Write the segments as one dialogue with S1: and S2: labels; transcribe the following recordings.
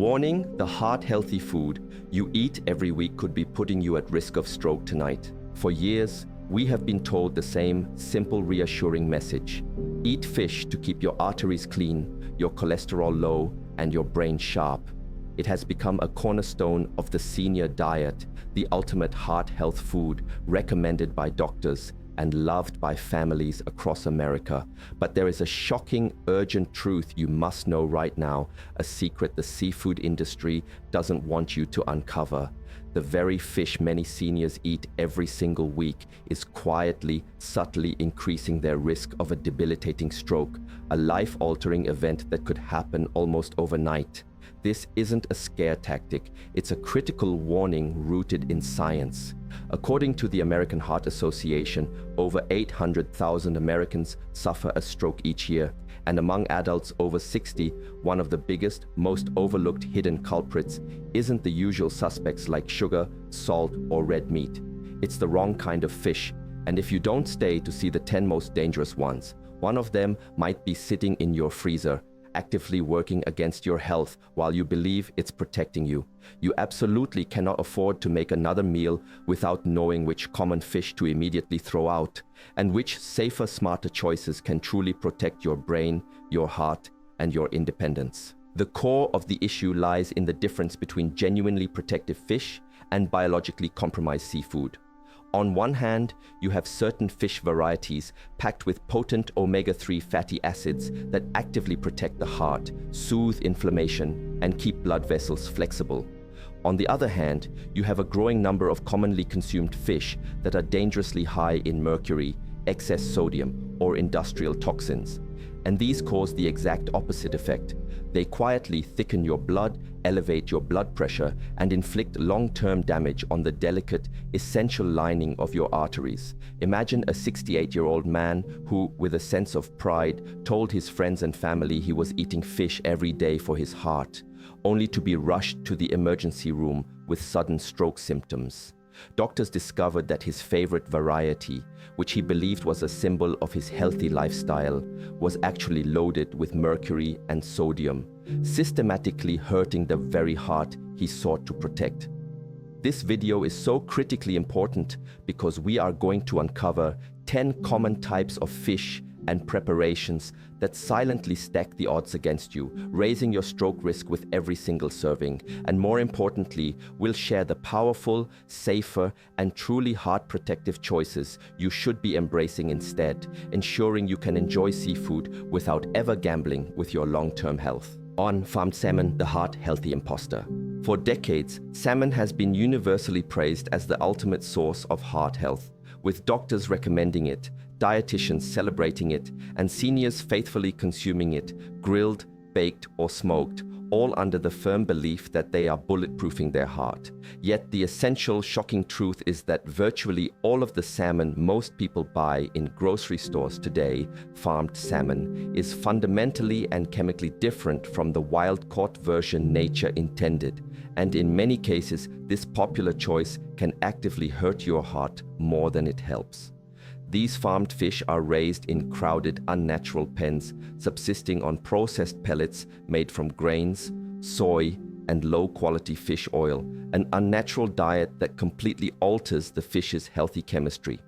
S1: Warning: the heart-healthy food you eat every week could be putting you at risk of stroke tonight. For years, we have been told the same simple, reassuring message. Eat fish to keep your arteries clean, your cholesterol low, and your brain sharp. It has become a cornerstone of the senior diet, the ultimate heart health food recommended by doctors and loved by families across America. But there is a shocking, urgent truth you must know right now, a secret the seafood industry doesn't want you to uncover. The very fish many seniors eat every single week is quietly, subtly increasing their risk of a debilitating stroke, a life-altering event that could happen almost overnight. This isn't a scare tactic, it's a critical warning rooted in science. According to the American Heart Association, over 800,000 Americans suffer a stroke each year, and among adults over 60, one of the biggest, most overlooked hidden culprits isn't the usual suspects like sugar, salt, or red meat. It's the wrong kind of fish, and if you don't stay to see the 10 most dangerous ones, one of them might be sitting in your freezer, actively working against your health while you believe it's protecting you. You absolutely cannot afford to make another meal without knowing which common fish to immediately throw out, and which safer, smarter choices can truly protect your brain, your heart, and your independence. The core of the issue lies in the difference between genuinely protective fish and biologically compromised seafood. On one hand, you have certain fish varieties packed with potent omega-3 fatty acids that actively protect the heart, soothe inflammation, and keep blood vessels flexible. On the other hand, you have a growing number of commonly consumed fish that are dangerously high in mercury, excess sodium, or industrial toxins. And these cause the exact opposite effect. They quietly thicken your blood, elevate your blood pressure, and inflict long-term damage on the delicate, essential lining of your arteries. Imagine a 68-year-old man who, with a sense of pride, told his friends and family he was eating fish every day for his heart, only to be rushed to the emergency room with sudden stroke symptoms. Doctors discovered that his favorite variety, which he believed was a symbol of his healthy lifestyle, was actually loaded with mercury and sodium, systematically hurting the very heart he sought to protect. This video is so critically important because we are going to uncover 10 common types of fish and preparations that silently stack the odds against you, raising your stroke risk with every single serving. And more importantly, we'll share the powerful, safer, and truly heart-protective choices you should be embracing instead, ensuring you can enjoy seafood without ever gambling with your long-term health. On farmed salmon, the heart-healthy imposter. For decades, salmon has been universally praised as the ultimate source of heart health, with doctors recommending it, dietitians celebrating it, and seniors faithfully consuming it, grilled, baked, or smoked, all under the firm belief that they are bulletproofing their heart. Yet the essential, shocking truth is that virtually all of the salmon most people buy in grocery stores today, farmed salmon, is fundamentally and chemically different from the wild-caught version nature intended. And in many cases, this popular choice can actively hurt your heart more than it helps. These farmed fish are raised in crowded, unnatural pens, subsisting on processed pellets made from grains, soy, and low-quality fish oil, an unnatural diet that completely alters the fish's healthy chemistry.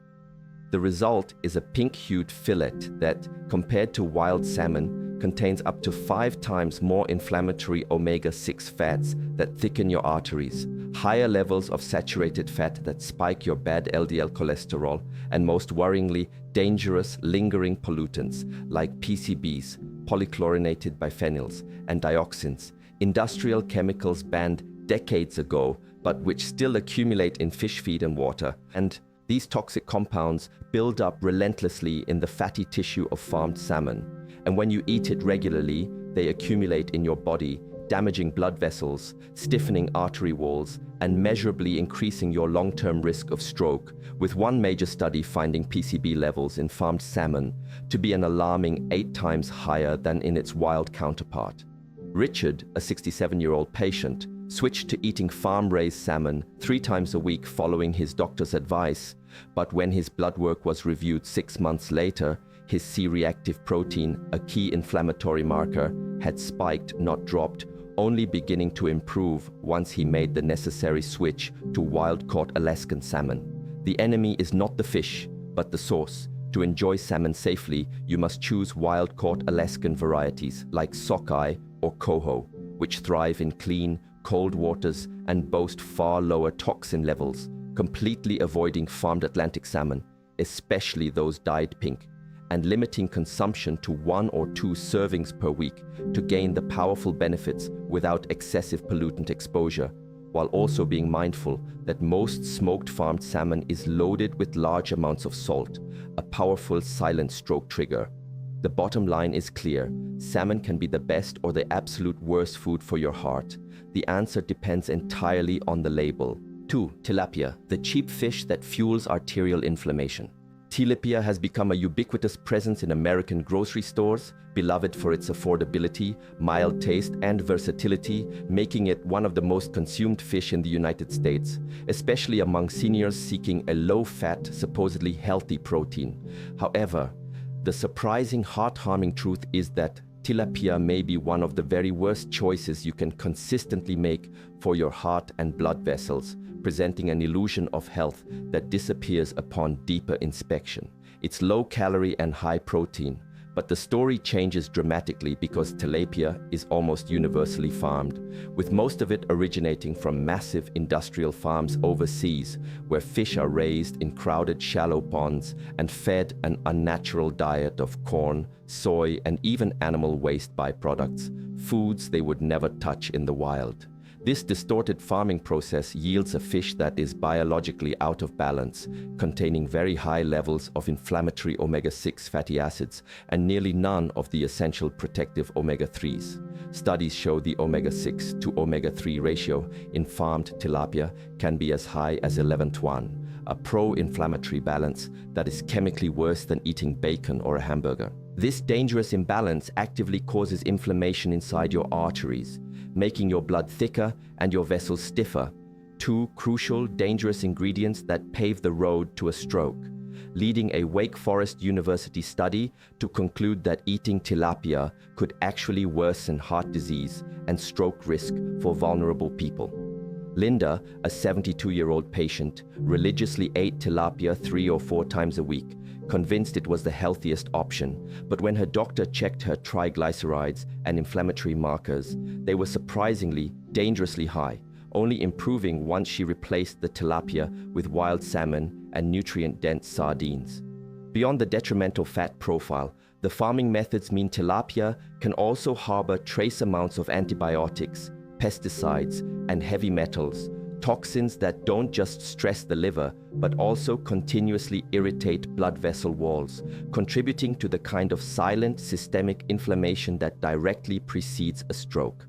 S1: The result is a pink-hued fillet that, compared to wild salmon, contains up to 5 times more inflammatory omega-6 fats that thicken your arteries, higher levels of saturated fat that spike your bad LDL cholesterol, and most worryingly, dangerous lingering pollutants like PCBs, polychlorinated biphenyls, and dioxins, industrial chemicals banned decades ago, but which still accumulate in fish feed and water. And these toxic compounds build up relentlessly in the fatty tissue of farmed salmon. And when you eat it regularly, they accumulate in your body, damaging blood vessels, stiffening artery walls, and measurably increasing your long-term risk of stroke, with one major study finding PCB levels in farmed salmon to be an alarming 8 times higher than in its wild counterpart. Richard, a 67-year-old patient, switched to eating farm-raised salmon 3 times a week following his doctor's advice, but when his blood work was reviewed 6 months later, his C-reactive protein, a key inflammatory marker, had spiked, not dropped, only beginning to improve once he made the necessary switch to wild-caught Alaskan salmon. The enemy is not the fish, but the source. To enjoy salmon safely, you must choose wild-caught Alaskan varieties like sockeye or coho, which thrive in clean, cold waters and boast far lower toxin levels, completely avoiding farmed Atlantic salmon, especially those dyed pink, and limiting consumption to 1 or 2 servings per week to gain the powerful benefits without excessive pollutant exposure, while also being mindful that most smoked farmed salmon is loaded with large amounts of salt, a powerful silent stroke trigger. The bottom line is clear: salmon can be the best or the absolute worst food for your heart. The answer depends entirely on the label. 2. Tilapia, the cheap fish that fuels arterial inflammation. Tilapia has become a ubiquitous presence in American grocery stores, beloved for its affordability, mild taste, and versatility, making it one of the most consumed fish in the United States, especially among seniors seeking a low-fat, supposedly healthy protein. However, the surprising, heart-harming truth is that tilapia may be one of the very worst choices you can consistently make for your heart and blood vessels, presenting an illusion of health that disappears upon deeper inspection. It's low calorie and high protein, but the story changes dramatically because tilapia is almost universally farmed, with most of it originating from massive industrial farms overseas, where fish are raised in crowded shallow ponds and fed an unnatural diet of corn, soy, and even animal waste byproducts, foods they would never touch in the wild. This distorted farming process yields a fish that is biologically out of balance, containing very high levels of inflammatory omega-6 fatty acids and nearly none of the essential protective omega-3s. Studies show the omega-6 to omega-3 ratio in farmed tilapia can be as high as 11:1, a pro-inflammatory balance that is chemically worse than eating bacon or a hamburger. This dangerous imbalance actively causes inflammation inside your arteries, making your blood thicker and your vessels stiffer, 2 crucial, dangerous ingredients that pave the road to a stroke, leading a Wake Forest University study to conclude that eating tilapia could actually worsen heart disease and stroke risk for vulnerable people. Linda, a 72-year-old patient, religiously ate tilapia 3 or 4 times a week, convinced it was the healthiest option, but when her doctor checked her triglycerides and inflammatory markers, they were surprisingly, dangerously high, only improving once she replaced the tilapia with wild salmon and nutrient-dense sardines. Beyond the detrimental fat profile, the farming methods mean tilapia can also harbor trace amounts of antibiotics, pesticides, and heavy metals, toxins that don't just stress the liver, but also continuously irritate blood vessel walls, contributing to the kind of silent systemic inflammation that directly precedes a stroke.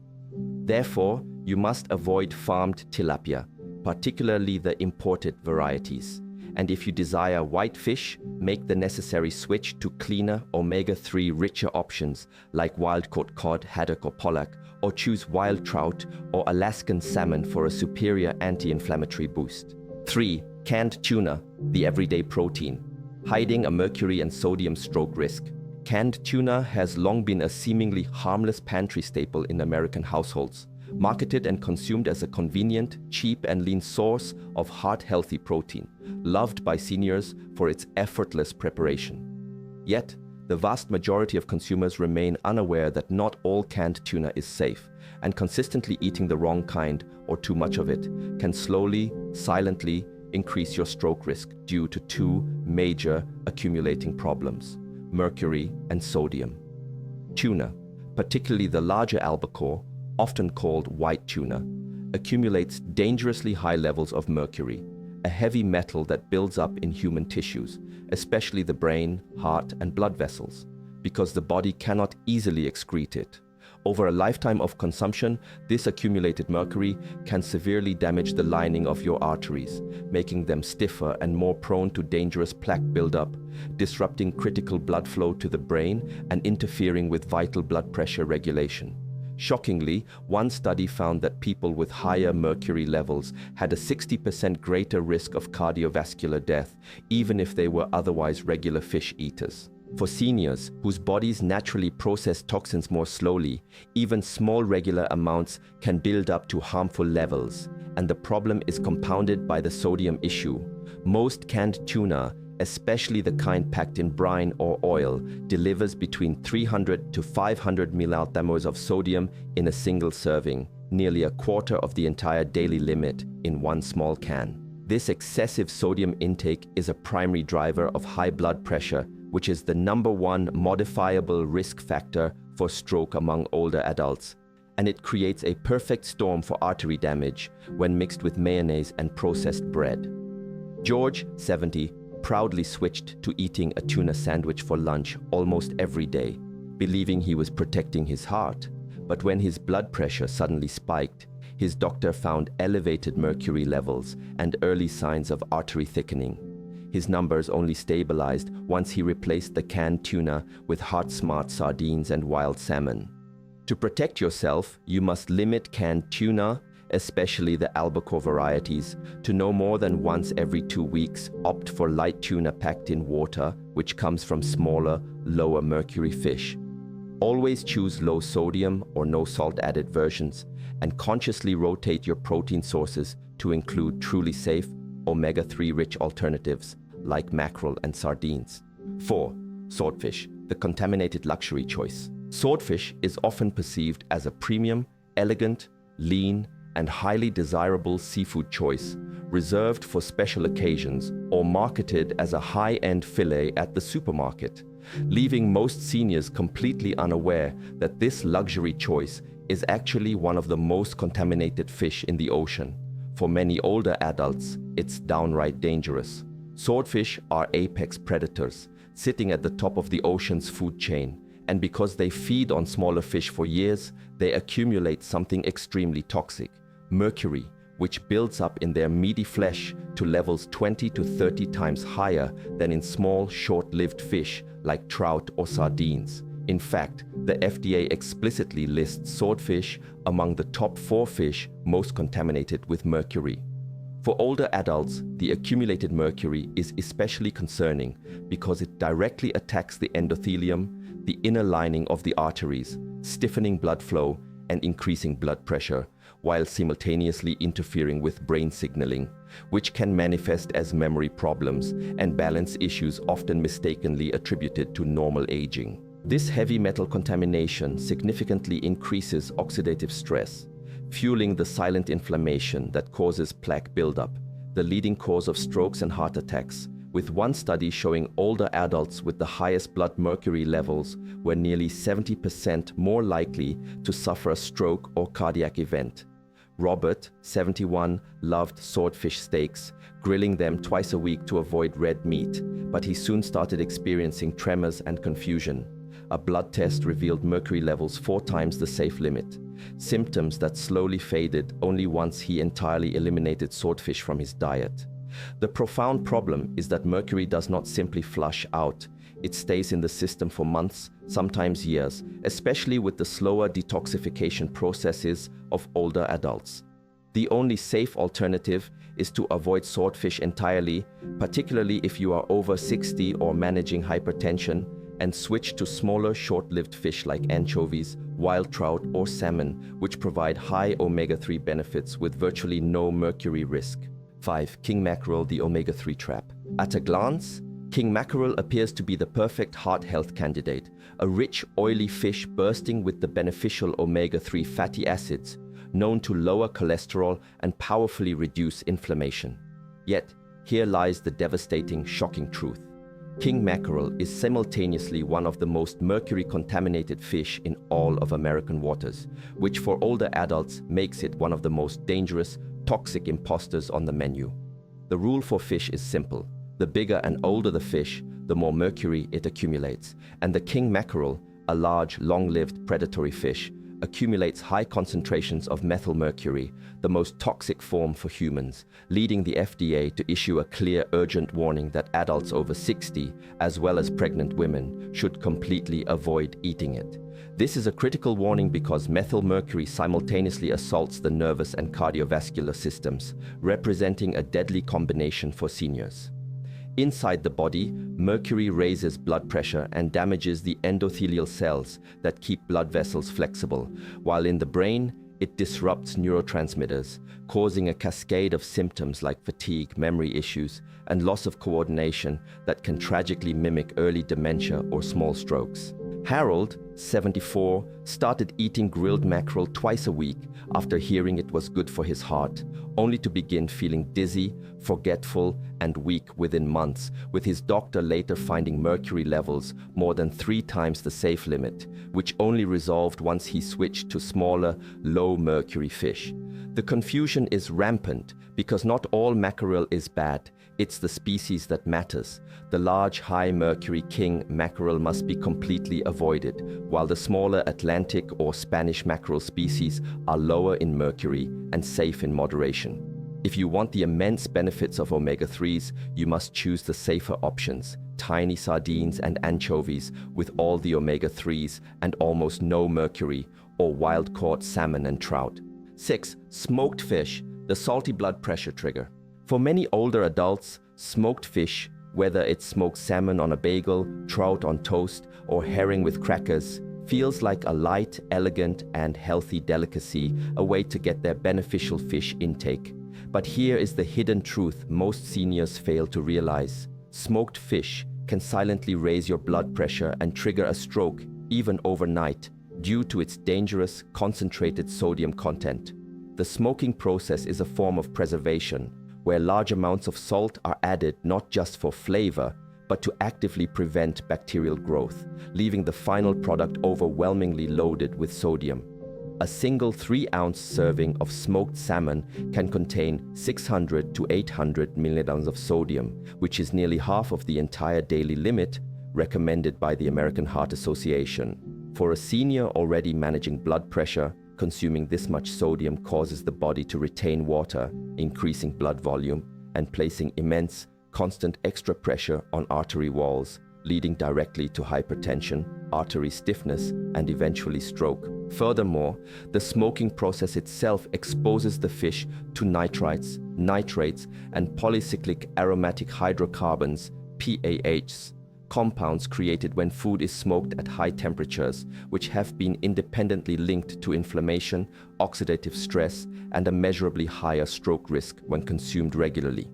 S1: Therefore, you must avoid farmed tilapia, particularly the imported varieties. And if you desire white fish, make the necessary switch to cleaner omega-3 richer options like wild-caught cod, haddock, or pollock, or choose wild trout or Alaskan salmon for a superior anti-inflammatory boost. 3. Canned tuna, the everyday protein, hiding a mercury and sodium stroke risk. Canned tuna has long been a seemingly harmless pantry staple in American households, marketed and consumed as a convenient, cheap, and lean source of heart-healthy protein, loved by seniors for its effortless preparation. Yet, the vast majority of consumers remain unaware that not all canned tuna is safe, and consistently eating the wrong kind or too much of it can slowly, silently increase your stroke risk due to 2 major accumulating problems: mercury and sodium. Tuna, particularly the larger albacore, often called white tuna, accumulates dangerously high levels of mercury, a heavy metal that builds up in human tissues, especially the brain, heart, and blood vessels, because the body cannot easily excrete it. Over a lifetime of consumption, this accumulated mercury can severely damage the lining of your arteries, making them stiffer and more prone to dangerous plaque buildup, disrupting critical blood flow to the brain and interfering with vital blood pressure regulation. Shockingly, one study found that people with higher mercury levels had a 60% greater risk of cardiovascular death, even if they were otherwise regular fish eaters. For seniors whose bodies naturally process toxins more slowly, even small regular amounts can build up to harmful levels, and the problem is compounded by the sodium issue. Most canned tuna, especially the kind packed in brine or oil, delivers between 300 to 500 milliliters of sodium in a single serving, nearly a quarter of the entire daily limit in one small can. This excessive sodium intake is a primary driver of high blood pressure, which is the #1 modifiable risk factor for stroke among older adults. And it creates a perfect storm for artery damage when mixed with mayonnaise and processed bread. George, 70, proudly switched to eating a tuna sandwich for lunch almost every day, believing he was protecting his heart. But when his blood pressure suddenly spiked, his doctor found elevated mercury levels and early signs of artery thickening. His numbers only stabilized once he replaced the canned tuna with heart-smart sardines and wild salmon. To protect yourself, you must limit canned tuna, especially the albacore varieties, to no more than once every 2 weeks. Opt for light tuna packed in water, which comes from smaller, lower mercury fish. Always choose low sodium or no salt added versions, and consciously rotate your protein sources to include truly safe omega-3 rich alternatives like mackerel and sardines. 4. Swordfish, the contaminated luxury choice. Swordfish is often perceived as a premium, elegant, lean, and highly desirable seafood choice, reserved for special occasions or marketed as a high-end fillet at the supermarket, leaving most seniors completely unaware that this luxury choice is actually one of the most contaminated fish in the ocean. For many older adults, it's downright dangerous. Swordfish are apex predators, sitting at the top of the ocean's food chain, and because they feed on smaller fish for years, they accumulate something extremely toxic, mercury, which builds up in their meaty flesh to levels 20 to 30 times higher than in small, short-lived fish like trout or sardines. In fact, the FDA explicitly lists swordfish among the top 4 fish most contaminated with mercury. For older adults, the accumulated mercury is especially concerning because it directly attacks the endothelium, the inner lining of the arteries, stiffening blood flow and increasing blood pressure, while simultaneously interfering with brain signaling, which can manifest as memory problems and balance issues often mistakenly attributed to normal aging. This heavy metal contamination significantly increases oxidative stress, fueling the silent inflammation that causes plaque buildup, the leading cause of strokes and heart attacks, with one study showing older adults with the highest blood mercury levels were nearly 70% more likely to suffer a stroke or cardiac event. Robert, 71, loved swordfish steaks, grilling them twice a week to avoid red meat, but he soon started experiencing tremors and confusion. A blood test revealed mercury levels 4 times the safe limit, symptoms that slowly faded only once he entirely eliminated swordfish from his diet. The profound problem is that mercury does not simply flush out. It stays in the system for months, sometimes years, especially with the slower detoxification processes of older adults. The only safe alternative is to avoid swordfish entirely, particularly if you are over 60 or managing hypertension, and switch to smaller, short-lived fish like anchovies, wild trout, or salmon, which provide high omega-3 benefits with virtually no mercury risk. 5. King mackerel, the omega-3 trap. At a glance, king mackerel appears to be the perfect heart health candidate, a rich, oily fish bursting with the beneficial omega-3 fatty acids, known to lower cholesterol and powerfully reduce inflammation. Yet, here lies the devastating, shocking truth. King mackerel is simultaneously one of the most mercury-contaminated fish in all of American waters, which for older adults makes it one of the most dangerous, toxic imposters on the menu. The rule for fish is simple. The bigger and older the fish, the more mercury it accumulates, and the king mackerel, a large, long-lived predatory fish, accumulates high concentrations of methylmercury, the most toxic form for humans, leading the FDA to issue a clear, urgent warning that adults over 60, as well as pregnant women, should completely avoid eating it. This is a critical warning because methylmercury simultaneously assaults the nervous and cardiovascular systems, representing a deadly combination for seniors. Inside the body, mercury raises blood pressure and damages the endothelial cells that keep blood vessels flexible, while in the brain, it disrupts neurotransmitters, causing a cascade of symptoms like fatigue, memory issues, and loss of coordination that can tragically mimic early dementia or small strokes. Harold, 74, started eating grilled mackerel twice a week after hearing it was good for his heart, only to begin feeling dizzy, forgetful, and weak within months, with his doctor later finding mercury levels more than 3 times the safe limit, which only resolved once he switched to smaller, low-mercury fish. The confusion is rampant because not all mackerel is bad. It's the species that matters. The large, high-mercury king mackerel must be completely avoided, while the smaller Atlantic or Spanish mackerel species are lower in mercury and safe in moderation. If you want the immense benefits of omega-3s, you must choose the safer options: tiny sardines and anchovies with all the omega-3s and almost no mercury, or wild-caught salmon and trout. 6. Smoked fish, the salty blood pressure trigger. For many older adults, smoked fish, whether it's smoked salmon on a bagel, trout on toast, or herring with crackers, feels like a light, elegant, and healthy delicacy, a way to get their beneficial fish intake. But here is the hidden truth most seniors fail to realize. Smoked fish can silently raise your blood pressure and trigger a stroke, even overnight, due to its dangerous, concentrated sodium content. The smoking process is a form of preservation, where large amounts of salt are added not just for flavor, but to actively prevent bacterial growth, leaving the final product overwhelmingly loaded with sodium. A single 3-ounce serving of smoked salmon can contain 600 to 800 milligrams of sodium, which is nearly half of the entire daily limit recommended by the American Heart Association. For a senior already managing blood pressure, consuming this much sodium causes the body to retain water, increasing blood volume and placing immense, constant extra pressure on artery walls, leading directly to hypertension, artery stiffness, and eventually stroke. Furthermore, the smoking process itself exposes the fish to nitrites, nitrates, and polycyclic aromatic hydrocarbons, PAHs, compounds created when food is smoked at high temperatures, which have been independently linked to inflammation, oxidative stress, and a measurably higher stroke risk when consumed regularly.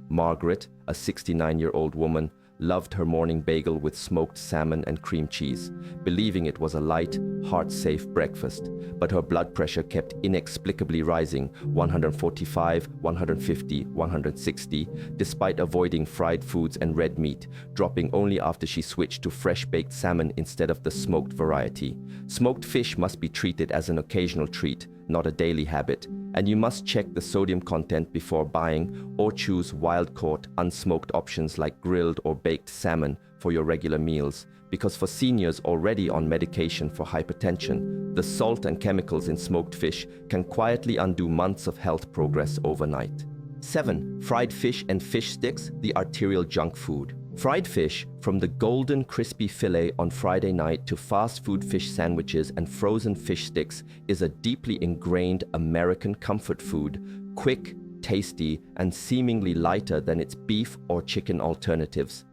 S1: Margaret, a 69-year-old woman, loved her morning bagel with smoked salmon and cream cheese, believing it was a light, heart-safe breakfast, but her blood pressure kept inexplicably rising 145, 150, 160, despite avoiding fried foods and red meat, dropping only after she switched to fresh-baked salmon instead of the smoked variety. Smoked fish must be treated as an occasional treat, not a daily habit, and you must check the sodium content before buying or choose wild-caught, unsmoked options like grilled or baked salmon for your regular meals, because for seniors already on medication for hypertension, the salt and chemicals in smoked fish can quietly undo months of health progress overnight. 7. Fried fish and fish sticks, the arterial junk food. Fried fish, from the golden crispy fillet on Friday night to fast food fish sandwiches and frozen fish sticks, is a deeply ingrained American comfort food, quick, tasty, and seemingly lighter than its beef or chicken alternatives.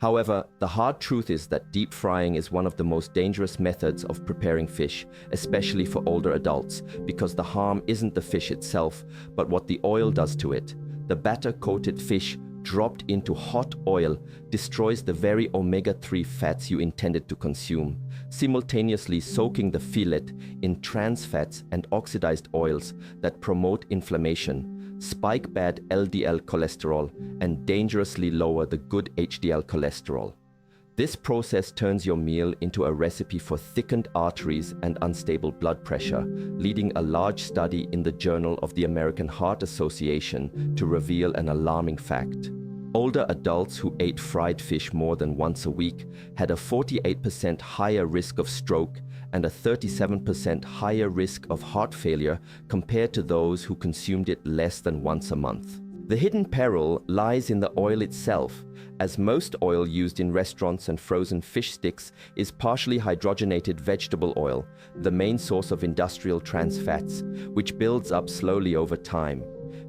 S1: However, the hard truth is that deep frying is one of the most dangerous methods of preparing fish, especially for older adults, because the harm isn't the fish itself, but what the oil does to it. The batter-coated fish dropped into hot oil destroys the very omega-3 fats you intended to consume, simultaneously soaking the fillet in trans fats and oxidized oils that promote inflammation, spike bad LDL cholesterol, and dangerously lower the good HDL cholesterol. This process turns your meal into a recipe for thickened arteries and unstable blood pressure, leading a large study in the Journal of the American Heart Association to reveal an alarming fact. Older adults who ate fried fish more than once a week had a 48% higher risk of stroke and a 37% higher risk of heart failure compared to those who consumed it less than once a month. The hidden peril lies in the oil itself, as most oil used in restaurants and frozen fish sticks is partially hydrogenated vegetable oil, the main source of industrial trans fats, which builds up slowly over time.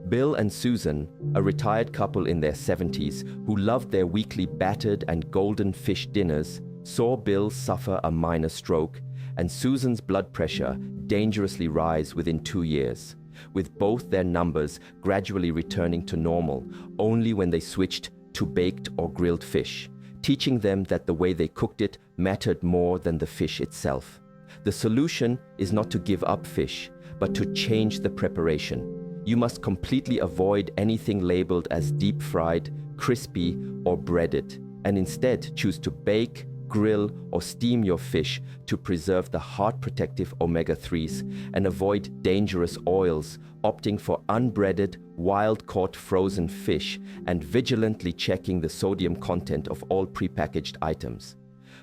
S1: Bill and Susan, a retired couple in their 70s who loved their weekly battered and golden fish dinners, saw Bill suffer a minor stroke and Susan's blood pressure dangerously rise within 2 years, with both their numbers gradually returning to normal only when they switched to baked or grilled fish, teaching them that the way they cooked it mattered more than the fish itself. The solution is not to give up fish, but to change the preparation. You must completely avoid anything labeled as deep fried, crispy, or breaded, and instead choose to bake, grill, or steam your fish to preserve the heart-protective omega-3s and avoid dangerous oils, opting for unbreaded, wild-caught frozen fish and vigilantly checking the sodium content of all prepackaged items.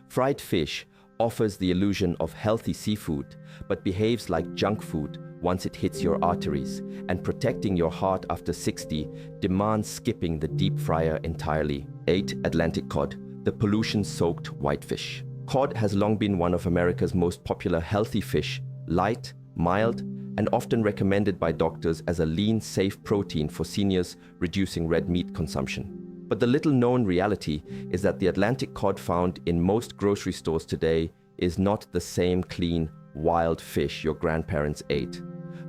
S1: Fried fish offers the illusion of healthy seafood, but behaves like junk food once it hits your arteries, and protecting your heart after 60 demands skipping the deep fryer entirely. 8. Atlantic cod, the pollution-soaked whitefish. Cod has long been one of America's most popular healthy fish, light, mild, and often recommended by doctors as a lean, safe protein for seniors reducing red meat consumption. But the little-known reality is that the Atlantic cod found in most grocery stores today is not the same clean, wild fish your grandparents ate.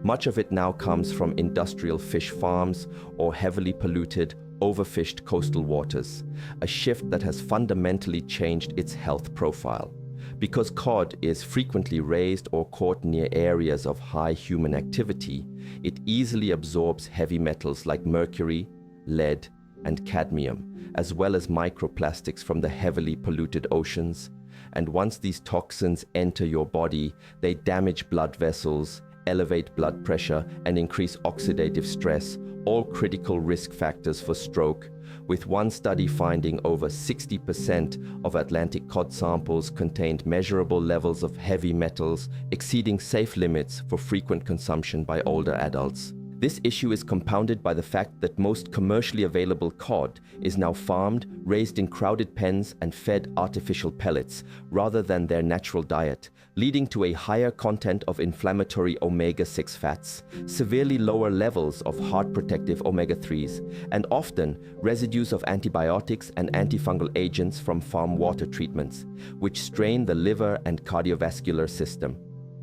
S1: Much of it now comes from industrial fish farms or heavily polluted, overfished coastal waters, a shift that has fundamentally changed its health profile. Because cod is frequently raised or caught near areas of high human activity, it easily absorbs heavy metals like mercury, lead, and cadmium, as well as microplastics from the heavily polluted oceans. And once these toxins enter your body, they damage blood vessels, elevate blood pressure, and increase oxidative stress, all critical risk factors for stroke, with one study finding over 60% of Atlantic cod samples contained measurable levels of heavy metals exceeding safe limits for frequent consumption by older adults. This issue is compounded by the fact that most commercially available cod is now farmed, raised in crowded pens, and fed artificial pellets rather than their natural diet, leading to a higher content of inflammatory omega-6 fats, severely lower levels of heart-protective omega-3s, and often residues of antibiotics and antifungal agents from farm water treatments, which strain the liver and cardiovascular system.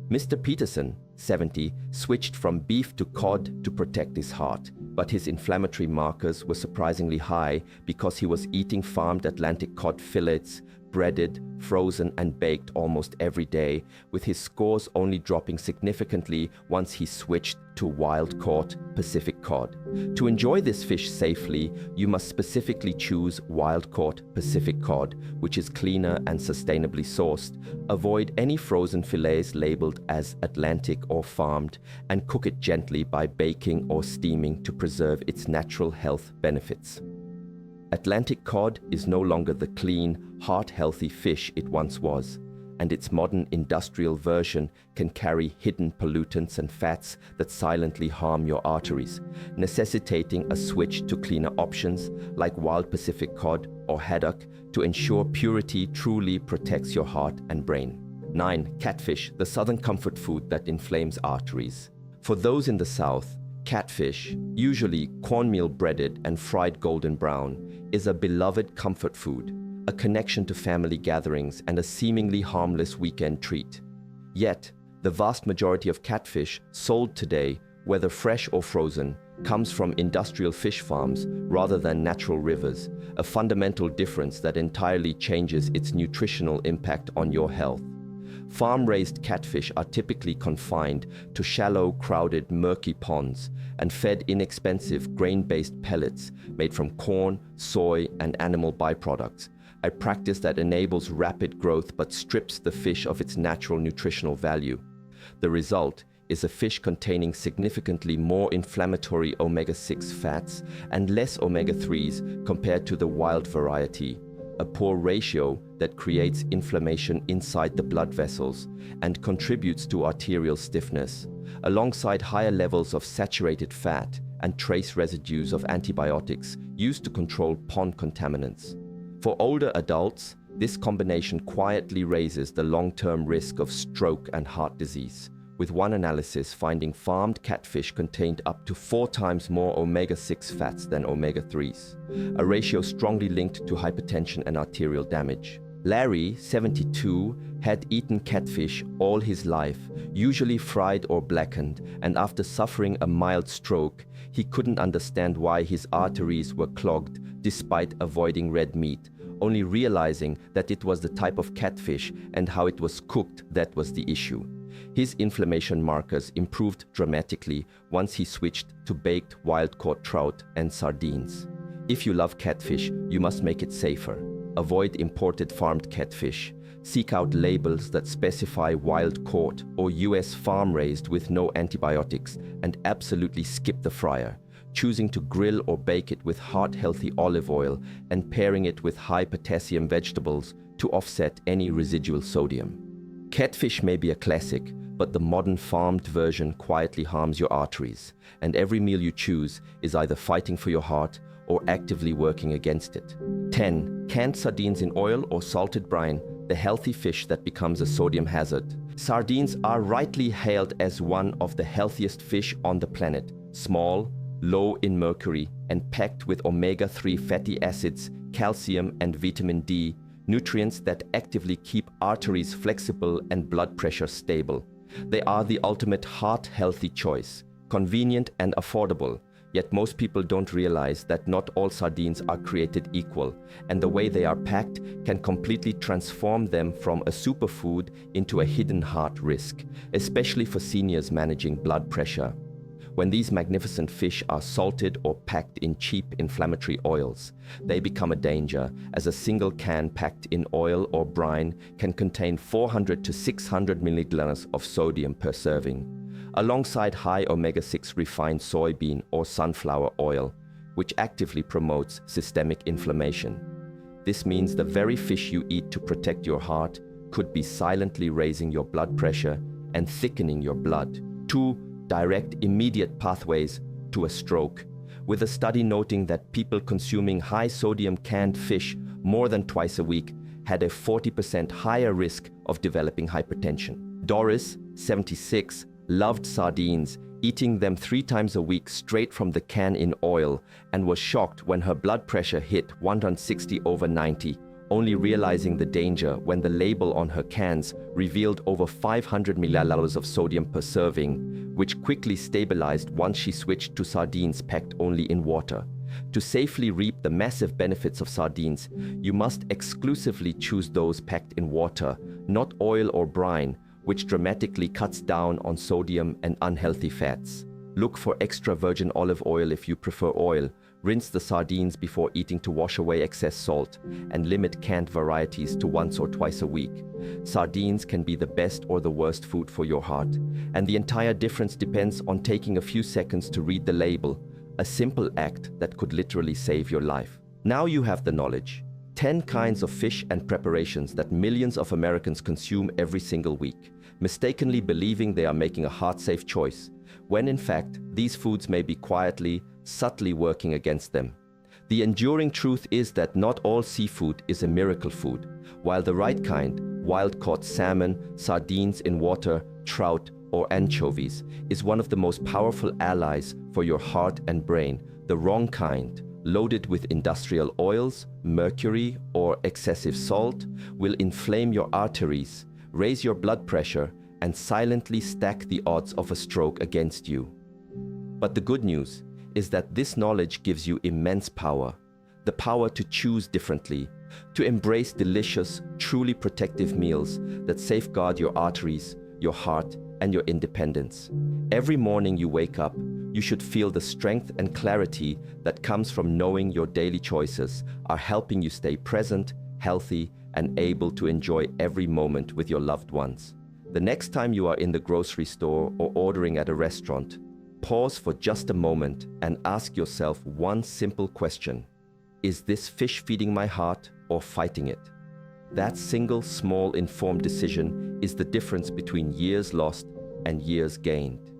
S1: Mr. Peterson, 70, switched from beef to cod to protect his heart, but his inflammatory markers were surprisingly high because he was eating farmed Atlantic cod fillets, breaded, frozen, and baked almost every day, with his scores only dropping significantly once he switched to wild-caught Pacific cod. To enjoy this fish safely, you must specifically choose wild-caught Pacific cod, which is cleaner and sustainably sourced. Avoid any frozen fillets labeled as Atlantic or farmed, and cook it gently by baking or steaming to preserve its natural health benefits. Atlantic cod is no longer the clean, heart-healthy fish it once was, and its modern industrial version can carry hidden pollutants and fats that silently harm your arteries, necessitating a switch to cleaner options like wild Pacific cod or haddock to ensure purity truly protects your heart and brain. 9. Catfish, the southern comfort food that inflames arteries. For those in the South, catfish, usually cornmeal breaded and fried golden brown, is a beloved comfort food, a connection to family gatherings, and a seemingly harmless weekend treat. Yet, the vast majority of catfish sold today, whether fresh or frozen, comes from industrial fish farms rather than natural rivers, a fundamental difference that entirely changes its nutritional impact on your health. Farm-raised catfish are typically confined to shallow, crowded, murky ponds and fed inexpensive grain-based pellets made from corn, soy, and animal byproducts, a practice that enables rapid growth but strips the fish of its natural nutritional value. The result is a fish containing significantly more inflammatory omega-6 fats and less omega-3s compared to the wild variety, a poor ratio that creates inflammation inside the blood vessels and contributes to arterial stiffness, alongside higher levels of saturated fat and trace residues of antibiotics used to control pond contaminants. For older adults, this combination quietly raises the long-term risk of stroke and heart disease, with one analysis finding farmed catfish contained up to 4 times more omega-6 fats than omega-3s, a ratio strongly linked to hypertension and arterial damage. Larry, 72, had eaten catfish all his life, usually fried or blackened, and after suffering a mild stroke, he couldn't understand why his arteries were clogged despite avoiding red meat, only realizing that it was the type of catfish and how it was cooked that was the issue. His inflammation markers improved dramatically once he switched to baked wild-caught trout and sardines. If you love catfish, you must make it safer. Avoid imported farmed catfish. Seek out labels that specify wild-caught or US farm-raised with no antibiotics, and absolutely skip the fryer, choosing to grill or bake it with heart-healthy olive oil and pairing it with high-potassium vegetables to offset any residual sodium. Catfish may be a classic, but the modern farmed version quietly harms your arteries, and every meal you choose is either fighting for your heart or actively working against it. 10. Canned sardines in oil or salted brine, the healthy fish that becomes a sodium hazard. Sardines are rightly hailed as one of the healthiest fish on the planet. Small, low in mercury, and packed with omega-3 fatty acids, calcium, and vitamin D, nutrients that actively keep arteries flexible and blood pressure stable. They are the ultimate heart-healthy choice, convenient and affordable. Yet most people don't realize that not all sardines are created equal, and the way they are packed can completely transform them from a superfood into a hidden heart risk, especially for seniors managing blood pressure. When these magnificent fish are salted or packed in cheap inflammatory oils, they become a danger, as a single can packed in oil or brine can contain 400 to 600 milligrams of sodium per serving, alongside high omega-6 refined soybean or sunflower oil, which actively promotes systemic inflammation. This means the very fish you eat to protect your heart could be silently raising your blood pressure and thickening your blood. 2. Direct, immediate pathways to a stroke, with a study noting that people consuming high-sodium canned fish more than twice a week had a 40% higher risk of developing hypertension. Doris, 76, loved sardines, eating them 3 times a week straight from the can in oil, and was shocked when her blood pressure hit 160/90, only realizing the danger when the label on her cans revealed over 500 milliliters of sodium per serving, which quickly stabilized once she switched to sardines packed only in water. To safely reap the massive benefits of sardines, you must exclusively choose those packed in water, not oil or brine, which dramatically cuts down on sodium and unhealthy fats. Look for extra virgin olive oil if you prefer oil. Rinse the sardines before eating to wash away excess salt, and limit canned varieties to once or twice a week. Sardines can be the best or the worst food for your heart, and the entire difference depends on taking a few seconds to read the label, a simple act that could literally save your life. Now you have the knowledge. 10 kinds of fish and preparations that millions of Americans consume every single week, mistakenly believing they are making a heart-safe choice, when in fact, these foods may be quietly, subtly working against them. The enduring truth is that not all seafood is a miracle food, while the right kind, wild-caught salmon, sardines in water, trout, or anchovies, is one of the most powerful allies for your heart and brain. The wrong kind, loaded with industrial oils, mercury, or excessive salt, will inflame your arteries, raise your blood pressure, and silently stack the odds of a stroke against you. But the good news is that this knowledge gives you immense power, the power to choose differently, to embrace delicious, truly protective meals that safeguard your arteries, your heart, and your independence. Every morning you wake up, you should feel the strength and clarity that comes from knowing your daily choices are helping you stay present, healthy, and able to enjoy every moment with your loved ones. The next time you are in the grocery store or ordering at a restaurant, pause for just a moment and ask yourself one simple question. Is this fish feeding my heart or fighting it? That single, small, informed decision is the difference between years lost and years gained.